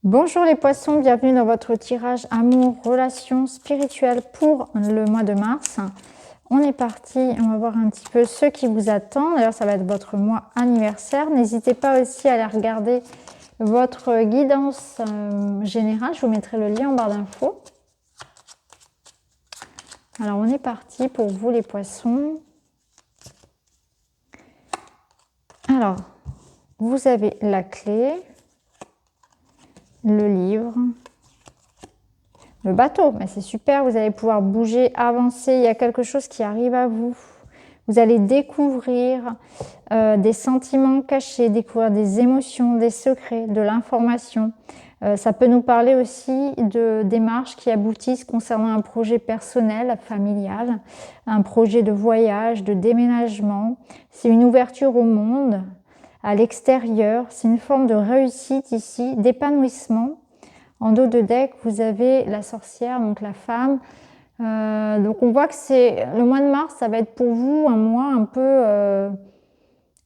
Bonjour les poissons, bienvenue dans votre tirage amour, relations spirituelles pour le mois de mars. On est parti, on va voir un petit peu ce qui vous attend. D'ailleurs, ça va être votre mois anniversaire. N'hésitez pas aussi à aller regarder votre guidance générale. Je vous mettrai le lien en barre d'infos. Alors, on est parti pour vous les poissons. Alors, vous avez la clé, le livre, le bateau. Mais c'est super, vous allez pouvoir bouger, avancer. Il y a quelque chose qui arrive à vous. Vous allez découvrir des sentiments cachés, découvrir des émotions, des secrets, de l'information. Ça peut nous parler aussi de démarches qui aboutissent concernant un projet personnel, familial, un projet de voyage, de déménagement. C'est une ouverture au monde, à l'extérieur. C'est une forme de réussite ici, d'épanouissement. En dos de deck, vous avez la sorcière, donc la femme. Donc on voit que c'est le mois de mars, ça va être pour vous un mois un peu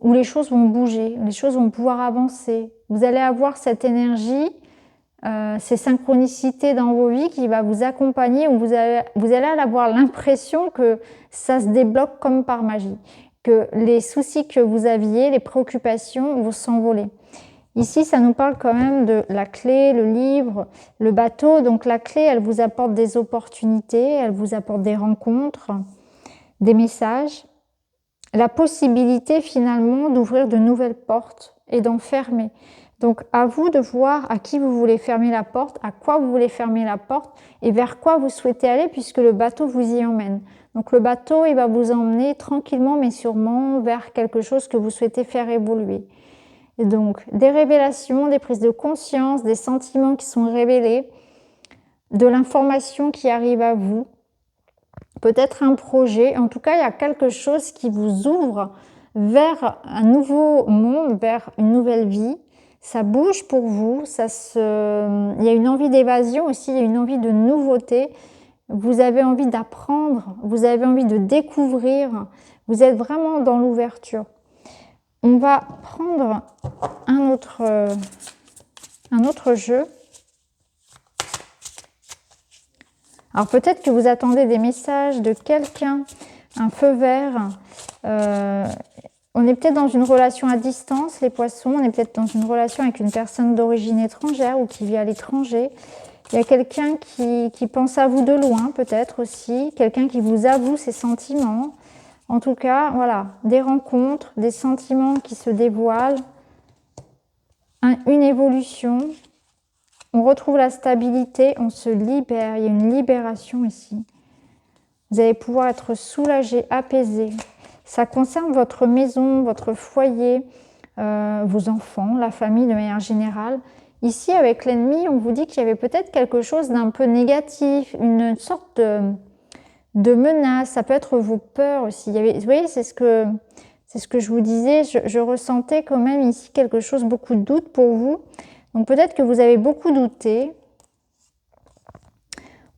où les choses vont bouger, les choses vont pouvoir avancer. Vous allez avoir cette énergie, ces synchronicités dans vos vies qui va vous accompagner, où vous allez avoir l'impression que ça se débloque comme par magie, que les soucis que vous aviez, les préoccupations vont s'envoler. Ici, ça nous parle quand même de la clé, le livre, le bateau. Donc la clé, elle vous apporte des opportunités, elle vous apporte des rencontres, des messages. La possibilité finalement d'ouvrir de nouvelles portes et d'en fermer. Donc à vous de voir à qui vous voulez fermer la porte, à quoi vous voulez fermer la porte et vers quoi vous souhaitez aller puisque le bateau vous y emmène. Donc le bateau, il va vous emmener tranquillement mais sûrement vers quelque chose que vous souhaitez faire évoluer. Et donc, des révélations, des prises de conscience, des sentiments qui sont révélés, de l'information qui arrive à vous, peut-être un projet. En tout cas, il y a quelque chose qui vous ouvre vers un nouveau monde, vers une nouvelle vie. Ça bouge pour vous, il y a une envie d'évasion aussi, il y a une envie de nouveauté. Vous avez envie d'apprendre, vous avez envie de découvrir. Vous êtes vraiment dans l'ouverture. On va prendre un autre jeu. Alors peut-être que vous attendez des messages de quelqu'un, un feu vert. On est peut-être dans une relation à distance, les poissons. On est peut-être dans une relation avec une personne d'origine étrangère ou qui vit à l'étranger. Il y a quelqu'un qui pense à vous de loin peut-être aussi. Quelqu'un qui vous avoue ses sentiments. En tout cas, voilà, des rencontres, des sentiments qui se dévoilent, une évolution. On retrouve la stabilité, on se libère, il y a une libération ici. Vous allez pouvoir être soulagé, apaisé. Ça concerne votre maison, votre foyer, vos enfants, la famille de manière générale. Ici, avec l'ennemi, on vous dit qu'il y avait peut-être quelque chose d'un peu négatif, une sorte de menace, ça peut être vos peurs aussi. Vous voyez, c'est ce que je vous disais, je ressentais quand même ici quelque chose, beaucoup de doute pour vous. Donc peut-être que vous avez beaucoup douté.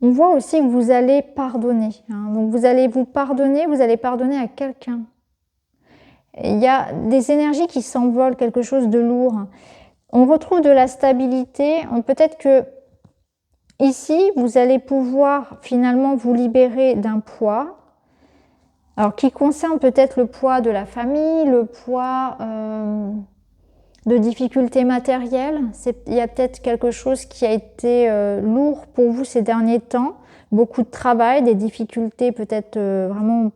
On voit aussi que vous allez pardonner. Donc vous allez vous pardonner, vous allez pardonner à quelqu'un. Il y a des énergies qui s'envolent, quelque chose de lourd. On retrouve de la stabilité. Peut-être que ici, vous allez pouvoir finalement vous libérer d'un poids. Alors, qui concerne peut-être le poids de la famille, le poids de difficultés matérielles. Il y a peut-être quelque chose qui a été lourd pour vous ces derniers temps. Beaucoup de travail, des difficultés peut-être vraiment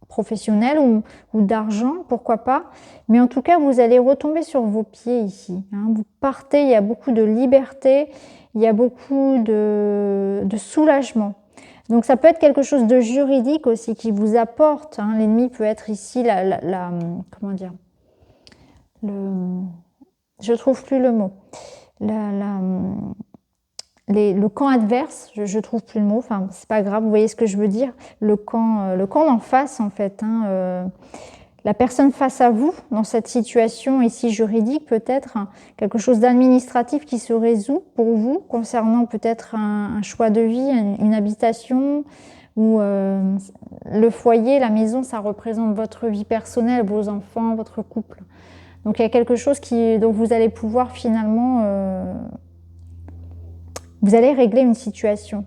professionnelles ou d'argent, pourquoi pas. Mais en tout cas, vous allez retomber sur vos pieds ici. Vous partez, il y a beaucoup de liberté, il y a beaucoup de soulagement. Donc ça peut être quelque chose de juridique aussi qui vous apporte. L'ennemi peut être ici comment dire, je trouve plus le mot. Le camp adverse, je trouve plus le mot. Enfin, c'est pas grave. Vous voyez ce que je veux dire. Le camp d'en face en fait. La personne face à vous dans cette situation ici juridique peut-être quelque chose d'administratif qui se résout pour vous concernant peut-être un choix de vie, une habitation ou le foyer, la maison, ça représente votre vie personnelle, vos enfants, votre couple. Donc il y a quelque chose dont vous allez pouvoir finalement Vous allez régler une situation,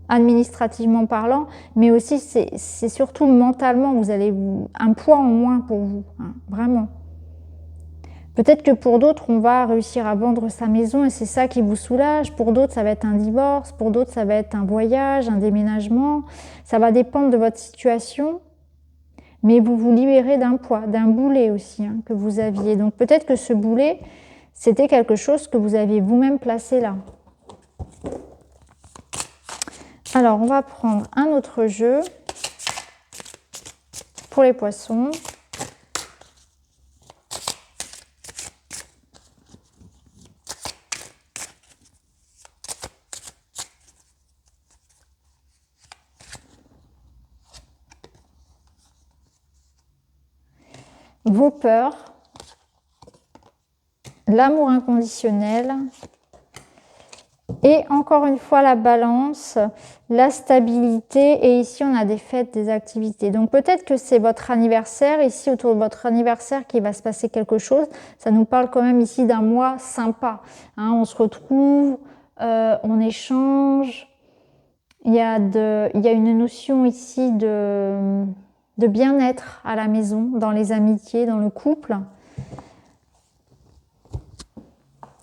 administrativement parlant, mais aussi c'est surtout mentalement, vous allez un poids en moins pour vous, hein, vraiment. Peut-être que pour d'autres, on va réussir à vendre sa maison et c'est ça qui vous soulage. Pour d'autres, ça va être un divorce. Pour d'autres, ça va être un voyage, un déménagement. Ça va dépendre de votre situation. Mais vous vous libérez d'un poids, d'un boulet aussi, hein, que vous aviez. Donc peut-être que ce boulet, c'était quelque chose que vous aviez vous-même placé là. Alors, on va prendre un autre jeu pour les poissons. Vos peurs, l'amour inconditionnel et encore une fois la balance, la stabilité et ici on a des fêtes, des activités. Donc peut-être que c'est votre anniversaire, ici autour de votre anniversaire qu'il va se passer quelque chose. Ça nous parle quand même ici d'un mois sympa. Hein, on se retrouve, on échange. Il y a une notion ici de bien-être à la maison, dans les amitiés, dans le couple.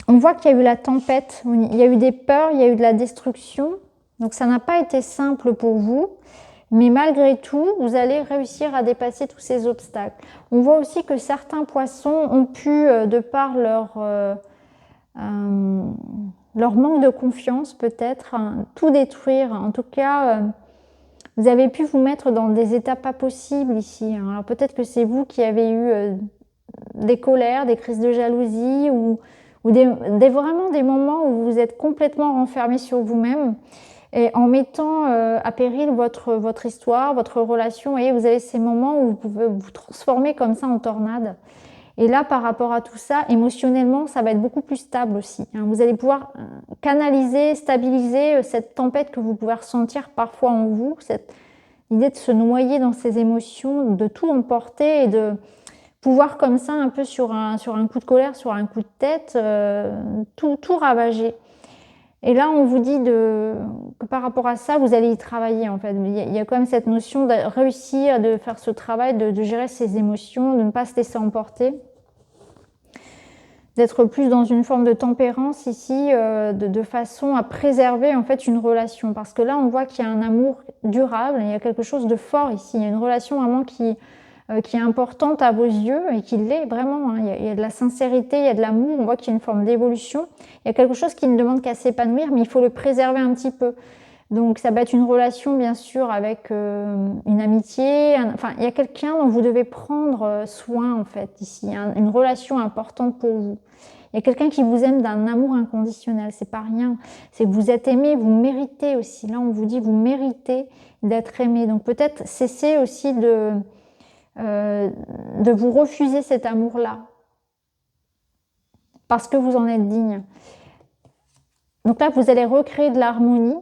On voit qu'il y a eu la tempête, il y a eu des peurs, il y a eu de la destruction. Donc ça n'a pas été simple pour vous, mais malgré tout, vous allez réussir à dépasser tous ces obstacles. On voit aussi que certains poissons ont pu, de par leur manque de confiance peut-être, hein, tout détruire. En tout cas, vous avez pu vous mettre dans des états pas possibles ici. Hein. Alors peut-être que c'est vous qui avez eu des colères, des crises de jalousie ou vraiment des moments où vous êtes complètement renfermé sur vous-même et en mettant à péril votre histoire, votre relation. Et vous avez ces moments où vous pouvez vous transformer comme ça en tornade. Et là, par rapport à tout ça, émotionnellement, ça va être beaucoup plus stable aussi. Hein. Vous allez pouvoir canaliser, stabiliser cette tempête que vous pouvez ressentir parfois en vous, cette idée de se noyer dans ces émotions, de tout emporter et de pouvoir comme ça, un peu sur un coup de colère, sur un coup de tête, tout ravager. Et là, on vous dit que par rapport à ça, vous allez y travailler en fait. Il y a quand même cette notion de réussir, de faire ce travail, de gérer ses émotions, de ne pas se laisser emporter. D'être plus dans une forme de tempérance ici, de façon à préserver en fait une relation. Parce que là, on voit qu'il y a un amour durable, il y a quelque chose de fort ici. Il y a une relation vraiment qui est importante à vos yeux et qui l'est vraiment. Hein. Il y a de la sincérité, il y a de l'amour, on voit qu'il y a une forme d'évolution. Il y a quelque chose qui ne demande qu'à s'épanouir, mais il faut le préserver un petit peu. Donc ça va être une relation bien sûr avec une amitié, enfin il y a quelqu'un dont vous devez prendre soin en fait ici, une relation importante pour vous. Il y a quelqu'un qui vous aime d'un amour inconditionnel, c'est pas rien, c'est que vous êtes aimé, vous méritez aussi. Là on vous dit vous méritez d'être aimé, donc peut-être cessez aussi de vous refuser cet amour-là parce que vous en êtes digne. Donc là vous allez recréer de l'harmonie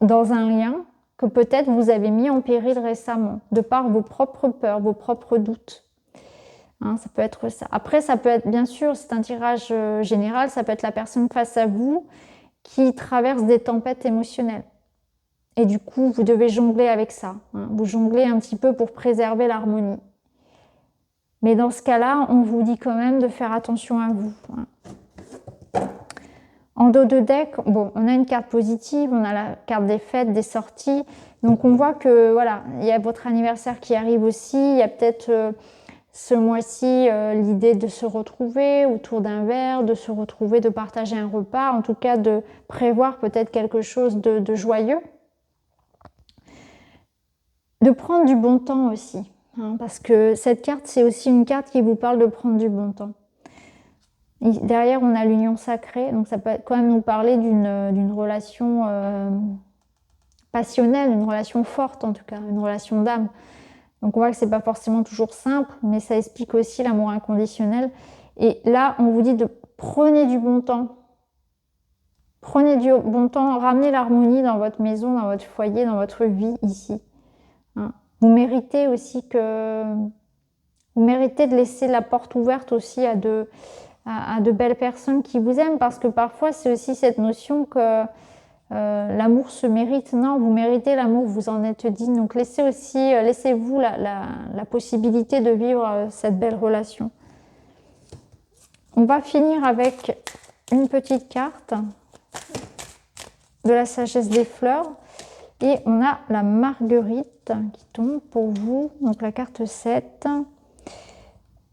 dans un lien que peut-être vous avez mis en péril récemment, de par vos propres peurs, vos propres doutes. Hein, ça peut être ça. Après, ça peut être, bien sûr, c'est un tirage général, ça peut être la personne face à vous qui traverse des tempêtes émotionnelles. Et du coup, vous devez jongler avec ça. Hein. Vous jonglez un petit peu pour préserver l'harmonie. Mais dans ce cas-là, on vous dit quand même de faire attention à vous. Hein. En dos de deck, bon, on a une carte positive, on a la carte des fêtes, des sorties. Donc on voit que voilà, il y a votre anniversaire qui arrive aussi. Il y a peut-être ce mois-ci l'idée de se retrouver autour d'un verre, de se retrouver, de partager un repas, en tout cas de prévoir peut-être quelque chose de joyeux. De prendre du bon temps aussi, hein, parce que cette carte, c'est aussi une carte qui vous parle de prendre du bon temps. Derrière, on a l'union sacrée, donc ça peut quand même nous parler d'une relation passionnelle, une relation forte en tout cas, une relation d'âme. Donc on voit que c'est pas forcément toujours simple, mais ça explique aussi l'amour inconditionnel. Et là, on vous dit de prenez du bon temps. Prenez du bon temps, ramenez l'harmonie dans votre maison, dans votre foyer, dans votre vie ici. Hein. Vous méritez aussi de laisser la porte ouverte aussi à à de belles personnes qui vous aiment, parce que parfois c'est aussi cette notion que l'amour se mérite. Non, vous méritez l'amour, vous en êtes digne. Donc laissez-vous la possibilité de vivre cette belle relation. On va finir avec une petite carte de la sagesse des fleurs. Et on a la marguerite qui tombe pour vous. Donc la carte 7.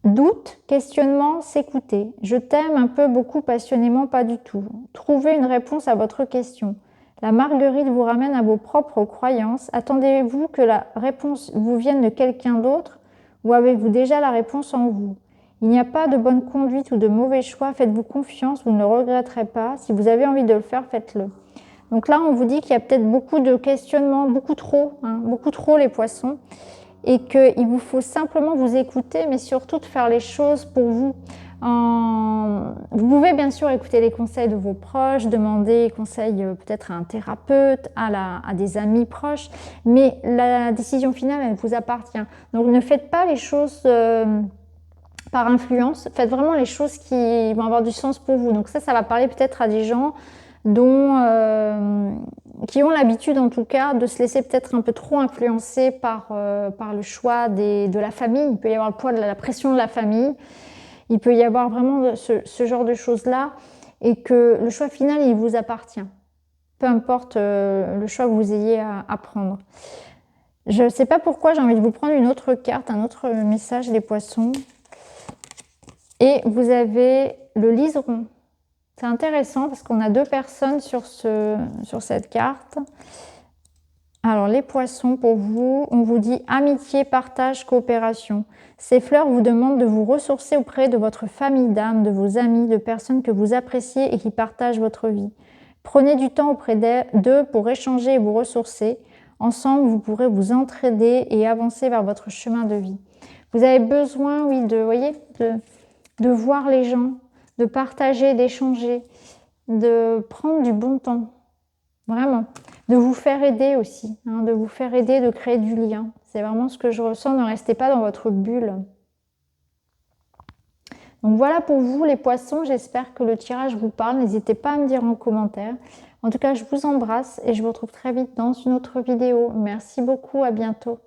Doute, questionnement, s'écouter. Je t'aime un peu, beaucoup, passionnément, pas du tout. Trouvez une réponse à votre question. La marguerite vous ramène à vos propres croyances. Attendez-vous que la réponse vous vienne de quelqu'un d'autre ou avez-vous déjà la réponse en vous? Il n'y a pas de bonne conduite ou de mauvais choix. Faites-vous confiance, vous ne le regretterez pas. Si vous avez envie de le faire, faites-le. Donc là, on vous dit qu'il y a peut-être beaucoup de questionnements, beaucoup trop les poissons. Et qu'il vous faut simplement vous écouter, mais surtout de faire les choses pour vous. Vous pouvez bien sûr écouter les conseils de vos proches, demander conseil peut-être à un thérapeute, à des amis proches, mais la décision finale, elle vous appartient. Donc ne faites pas les choses par influence, faites vraiment les choses qui vont avoir du sens pour vous. Donc ça va parler peut-être à des gens qui ont l'habitude en tout cas de se laisser peut-être un peu trop influencer par le choix de la famille. Il peut y avoir le poids de la pression de la famille, il peut y avoir vraiment ce genre de choses-là, et que le choix final, il vous appartient. Peu importe le choix que vous ayez à prendre. Je ne sais pas pourquoi j'ai envie de vous prendre une autre carte, un autre message des poissons. Et vous avez le liseron. C'est intéressant parce qu'on a deux personnes sur cette carte. Alors, les poissons, pour vous, on vous dit amitié, partage, coopération. Ces fleurs vous demandent de vous ressourcer auprès de votre famille d'âme, de vos amis, de personnes que vous appréciez et qui partagent votre vie. Prenez du temps auprès d'eux pour échanger et vous ressourcer. Ensemble, vous pourrez vous entraider et avancer vers votre chemin de vie. Vous avez besoin, oui, de voir les gens, de partager, d'échanger, de prendre du bon temps, vraiment, de vous faire aider aussi, de vous faire aider, de créer du lien. C'est vraiment ce que je ressens, ne restez pas dans votre bulle. Donc voilà pour vous les poissons, j'espère que le tirage vous parle, n'hésitez pas à me dire en commentaire. En tout cas, je vous embrasse et je vous retrouve très vite dans une autre vidéo. Merci beaucoup, à bientôt.